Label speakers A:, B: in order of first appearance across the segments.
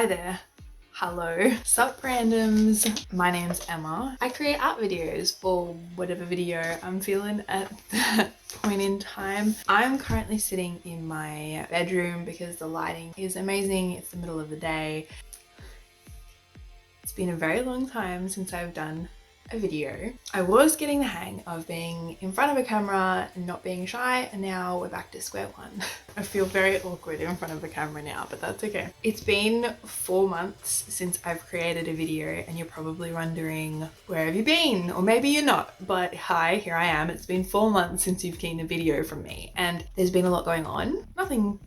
A: Hi there. Hello. Sup Rand'Ems. My name's Emma. I create art videos for whatever video I'm feeling at that point in time. I'm currently sitting in my bedroom because the lighting is amazing. It's the middle of the day. It's been a very long time since I've done a video. I was getting the hang of being in front of a camera and not being shy, and now we're back to square one. I feel very awkward in front of a camera now, but that's okay. It's been 4 months since I've created a video, and you're probably wondering, where have you been? Or maybe you're not, but hi, here I am. It's been 4 months since you've seen a video from me, and there's been a lot going on. Nothing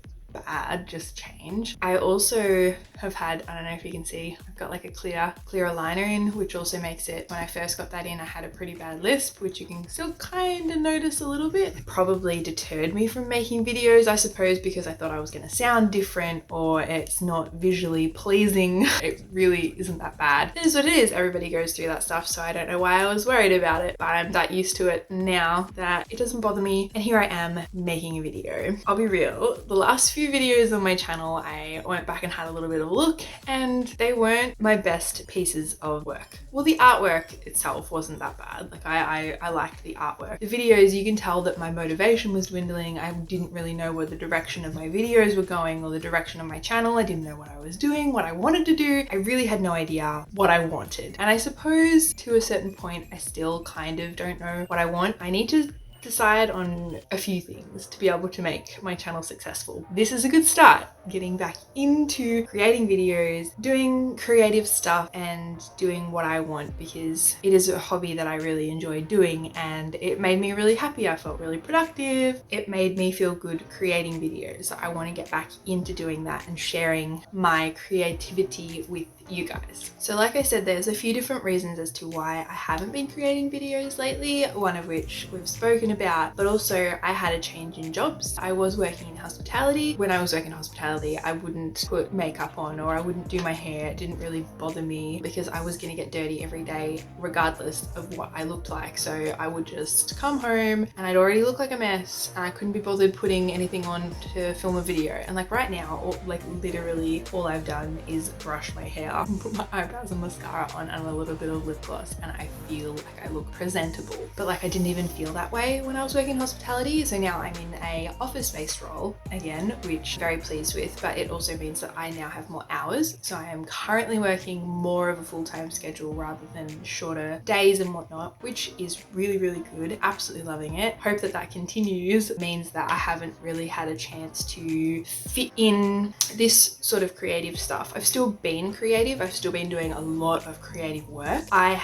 A: bad, just change. I also have had, I don't know if you can see, I've got like a clear liner in, which also makes it, when I first got that in, I had a pretty bad lisp, which you can still kind of notice a little bit. It probably deterred me from making videos, I suppose, because I thought I was going to sound different or it's not visually pleasing. It really isn't that bad. It is what it is. Everybody goes through that stuff, so I don't know why I was worried about it, but I'm that used to it now that it doesn't bother me, and here I am making a video. I'll be real, the last few videos on my channel I went back and had a little bit of a look, and they weren't my best pieces of work. Well, the artwork itself wasn't that bad. Like I liked the artwork. The videos, you can tell that my motivation was dwindling. I didn't really know where the direction of my videos were going or the direction of my channel. I didn't know what I was doing, what I wanted to do. I really had no idea what I wanted. And I suppose to a certain point, I still kind of don't know what I want. I need to decide on a few things to be able to make my channel successful. This is a good start, getting back into creating videos, doing creative stuff and doing what I want, because it is a hobby that I really enjoy doing and it made me really happy. I felt really productive. It made me feel good creating videos. So I want to get back into doing that and sharing my creativity with you guys. So like I said, there's a few different reasons as to why I haven't been creating videos lately, one of which we've spoken about, but also I had a change in jobs. I was working in hospitality. When I was working in hospitality, I wouldn't put makeup on or I wouldn't do my hair. It didn't really bother me because I was gonna get dirty every day regardless of what I looked like. So I would just come home and I'd already look like a mess and I couldn't be bothered putting anything on to film a video. And like right now, like literally all I've done is brush my hair, put my eyebrows and mascara on and a little bit of lip gloss, and I feel like I look presentable. But like I didn't even feel that way when I was working in hospitality. So now I'm in a office-based role again, which I'm very pleased with, but it also means that I now have more hours. So I am currently working more of a full-time schedule rather than shorter days and whatnot, which is really, really good. Absolutely loving it. Hope that that continues. It means that I haven't really had a chance to fit in this sort of creative stuff. I've still been creative. I've still been doing a lot of creative work. I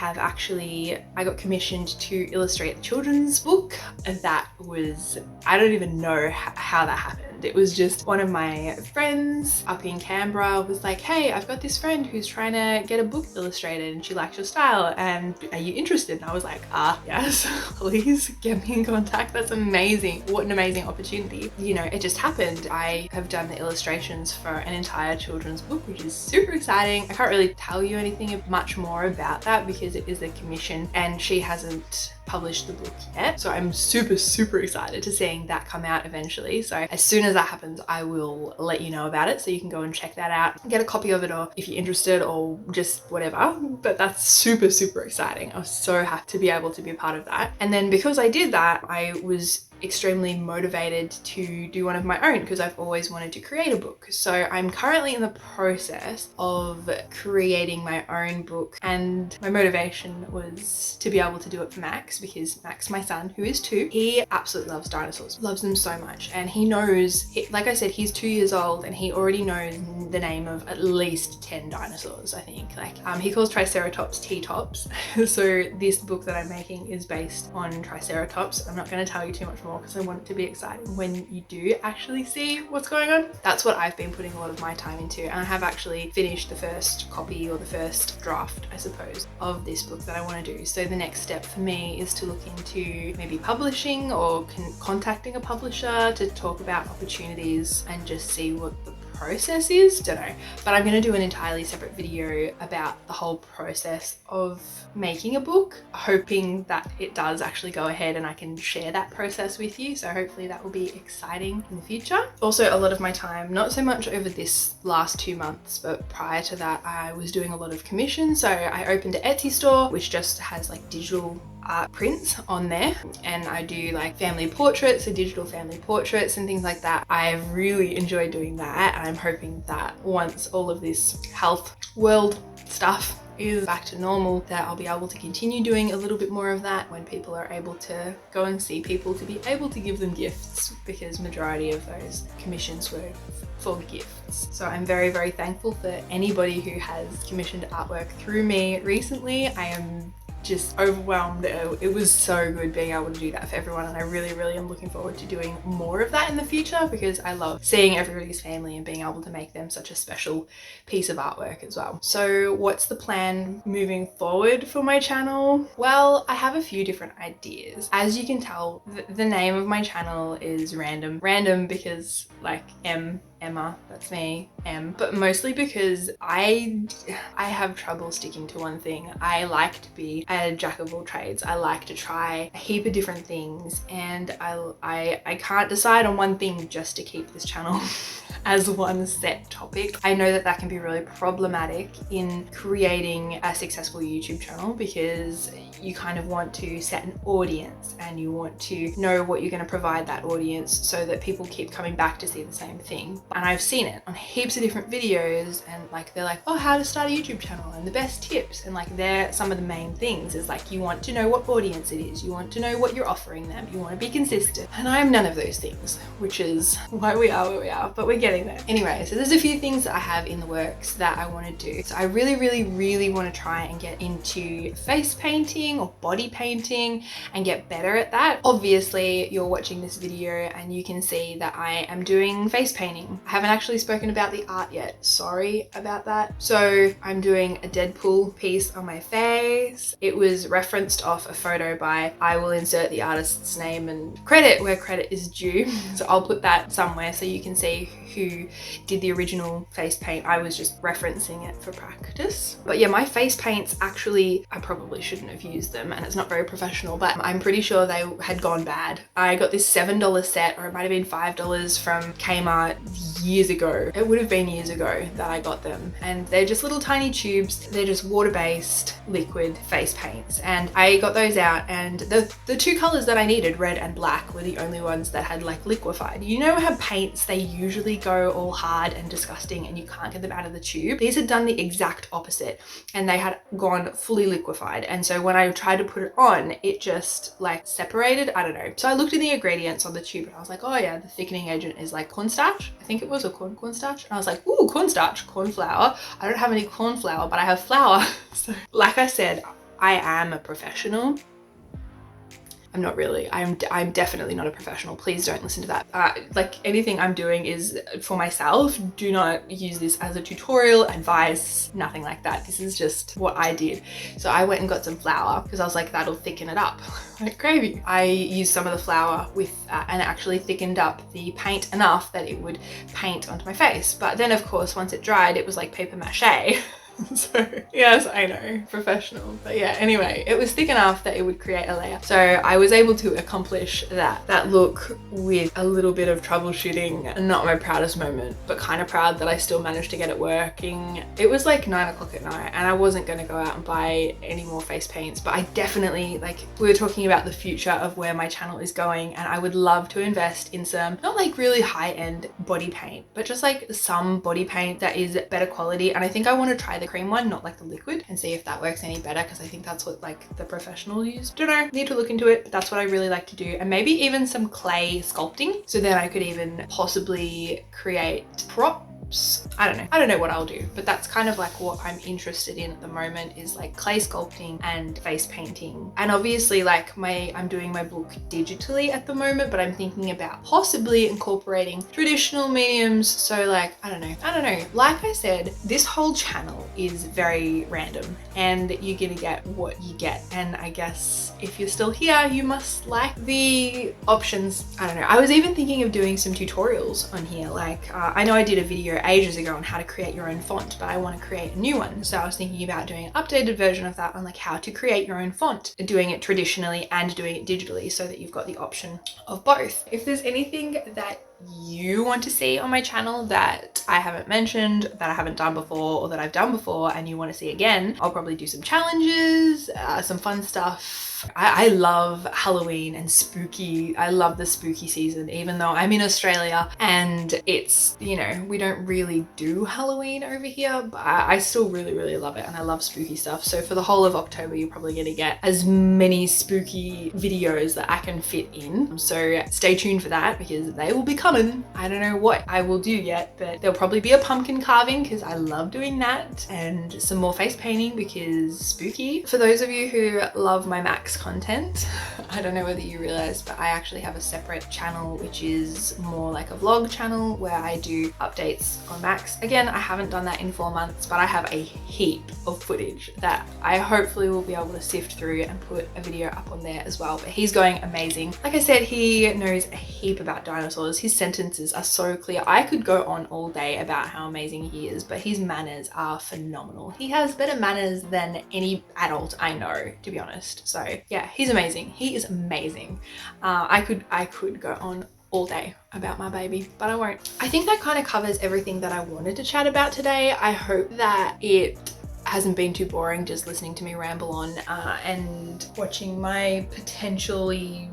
A: got commissioned to illustrate a children's book. That was, I don't even know how that happened. It was just one of my friends up in Canberra was like, hey, I've got this friend who's trying to get a book illustrated and she likes your style and are you interested? And I was like, yes, please get me in contact. That's amazing. What an amazing opportunity. You know, it just happened. I have done the illustrations for an entire children's book, which is super exciting. I can't really tell you anything much more about that because it is a commission and she hasn't published the book yet. So I'm super, super excited to seeing that come out eventually. So as soon as that happens, I will let you know about it. So you can go and check that out, get a copy of it, or if you're interested or just whatever. But that's super, super exciting. I was so happy to be able to be a part of that. And then because I did that, I was extremely motivated to do one of my own because I've always wanted to create a book. So I'm currently in the process of creating my own book, and my motivation was to be able to do it for Max, because Max, my son, who is 2, he absolutely loves dinosaurs, loves them so much, and he knows, like I said, he's 2 years old and he already knows the name of at least 10 dinosaurs, I think. Like he calls Triceratops T-tops. So this book that I'm making is based on Triceratops. I'm not going to tell you too much more because I want it to be exciting when you do actually see what's going on. That's what I've been putting a lot of my time into, and I have actually finished the first copy, or the first draft, I suppose, of this book that I want to do. So the next step for me is to look into maybe publishing or contacting a publisher to talk about opportunities and just see what the process is. Don't know, but I'm going to do an entirely separate video about the whole process of making a book, hoping that it does actually go ahead and I can share that process with you. So hopefully that will be exciting in the future. Also, a lot of my time, not so much over this last 2 months, but prior to that, I was doing a lot of commissions. So I opened an Etsy store, which just has like digital art prints on there, and I do like family portraits, so digital family portraits and things like that. I've really enjoyed doing that, and I'm hoping that once all of this health world stuff is back to normal, that I'll be able to continue doing a little bit more of that when people are able to go and see people, to be able to give them gifts, because majority of those commissions were for gifts. So I'm very, very thankful for anybody who has commissioned artwork through me recently. I am just overwhelmed. It was so good being able to do that for everyone, and I really, really am looking forward to doing more of that in the future, because I love seeing everybody's family and being able to make them such a special piece of artwork as well. So what's the plan moving forward for my channel? Well, I have a few different ideas. As you can tell, the name of my channel is Rand'Em. Rand'Em because like Emma, that's me, M, but mostly because I have trouble sticking to one thing. I like to be a jack of all trades. I like to try a heap of different things, and I can't decide on one thing just to keep this channel as one set topic. I know that that can be really problematic in creating a successful YouTube channel, because you kind of want to set an audience and you want to know what you're going to provide that audience so that people keep coming back to see the same thing. And I've seen it on heaps of different videos, and like they're like, oh, how to start a YouTube channel and the best tips, and like they're some of the main things is like, you want to know what audience it is, you want to know what you're offering them, you want to be consistent, and I'm none of those things, which is why we are where we are, but we're getting there. Anyway, so there's a few things that I have in the works that I want to do. So I really, really, really want to try and get into face painting or body painting and get better at that. Obviously, you're watching this video and you can see that I am doing face painting. I haven't actually spoken about the art yet. Sorry about that. So I'm doing a Deadpool piece on my face. It was referenced off a photo by, I will insert the artist's name and credit where credit is due. So I'll put that somewhere so you can see who did the original face paint. I was just referencing it for practice. But yeah, my face paints actually, I probably shouldn't have used them, and it's not very professional, but I'm pretty sure they had gone bad. I got this $7 set, or it might have been $5 from Kmart years ago. It would have been years ago that I got them, and they're just little tiny tubes. They're just water-based liquid face paints, and I got those out, and the two colors that I needed, red and black, were the only ones that had like liquefied. You know how paints, they usually go all hard and disgusting and you can't get them out of the tube? These had done the exact opposite, and they had gone fully liquefied, and so when I tried to put it on, it just like separated. I don't know. So I looked at the ingredients on the tube and I was like, oh yeah, the thickening agent is like cornstarch, I think it was, or cornstarch, and I was like, ooh, cornstarch, corn flour. I don't have any corn flour, but I have flour. So like I said, I am a professional. I'm not really. I'm definitely not a professional. Please don't listen to that. Like anything I'm doing is for myself. Do not use this as a tutorial, advice, nothing like that. This is just what I did. So I went and got some flour because I was like, that'll thicken it up like gravy. I used some of the flour with and it actually thickened up the paint enough that it would paint onto my face. But then of course, once it dried, it was like paper mache. So yes, I know, professional, but yeah, anyway, it was thick enough that it would create a layer. So I was able to accomplish that look with a little bit of troubleshooting. Not my proudest moment, but kind of proud that I still managed to get it working. It was like 9 o'clock at night and I wasn't going to go out and buy any more face paints, but I definitely, like, we were talking about the future of where my channel is going, and I would love to invest in some, not like really high-end body paint, but just like some body paint that is better quality. And I think I want to try the cream one, not like the liquid, and see if that works any better, because I think that's what like the professionals use. Don't know, need to look into it, but that's what I really like to do. And maybe even some clay sculpting, so then I could even possibly create props. I don't know what I'll do, but that's kind of like what I'm interested in at the moment, is like clay sculpting and face painting. And obviously like I'm doing my book digitally at the moment, but I'm thinking about possibly incorporating traditional mediums. So like, I don't know. Like I said, this whole channel is very random and you're gonna get what you get. And I guess if you're still here, you must like the options. I don't know. I was even thinking of doing some tutorials on here. Like I know I did a video ages ago on how to create your own font, but I want to create a new one. So I was thinking about doing an updated version of that on like how to create your own font, doing it traditionally and doing it digitally so that you've got the option of both. If there's anything that you want to see on my channel that I haven't mentioned, that I haven't done before, or that I've done before and you want to see again, I'll probably do some challenges, some fun stuff. I love Halloween and spooky. I love the spooky season, even though I'm in Australia and it's, you know, we don't really do Halloween over here, but I still really love it and I love spooky stuff. So for the whole of October, you're probably going to get as many spooky videos that I can fit in. So stay tuned for that because they will be coming. I don't know what I will do yet, but there'll probably be a pumpkin carving because I love doing that, and some more face painting because spooky. For those of you who love my mache content, I don't know whether you realized, but I actually have a separate channel which is more like a vlog channel where I do updates on mache. Again, I haven't done that in 4 months, but I have a heap of footage that I hopefully will be able to sift through and put a video up on there as well. But he's going amazing. Like I said, he knows a heap about dinosaurs. His sentences are so clear. I could go on all day about how amazing he is, but his manners are phenomenal. He has better manners than any adult I know, to be honest. So yeah, he's amazing. He is amazing. I could go on all day about my baby, but I won't. I think that kind of covers everything that I wanted to chat about today. I hope that it hasn't been too boring just listening to me ramble on and watching my potentially,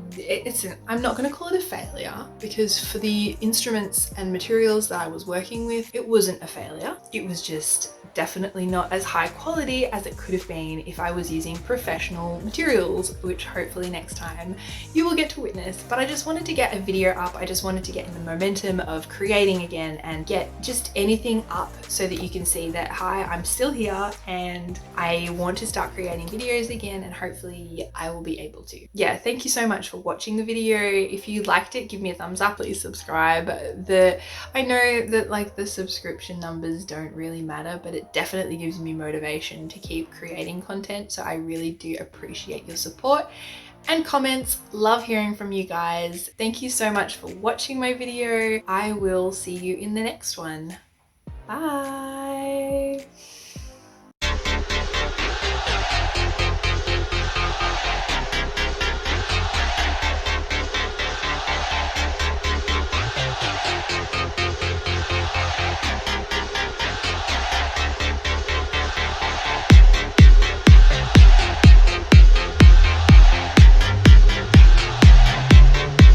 A: I'm not going to call it a failure because for the instruments and materials that I was working with, it wasn't a failure. It was just definitely not as high quality as it could have been if I was using professional materials, which hopefully next time you will get to witness. But I just wanted to get a video up. I just wanted to get in the momentum of creating again and get just anything up so that you can see that, hi, I'm still here and I want to start creating videos again, and hopefully I will be able to. Yeah, thank you so much for watching the video. If you liked it, give me a thumbs up, please subscribe. I know that like the subscription numbers don't really matter, but it definitely gives me motivation to keep creating content. So I really do appreciate your support and comments. Love hearing from you guys. Thank you so much for watching my video. I will see you in the next one. Bye.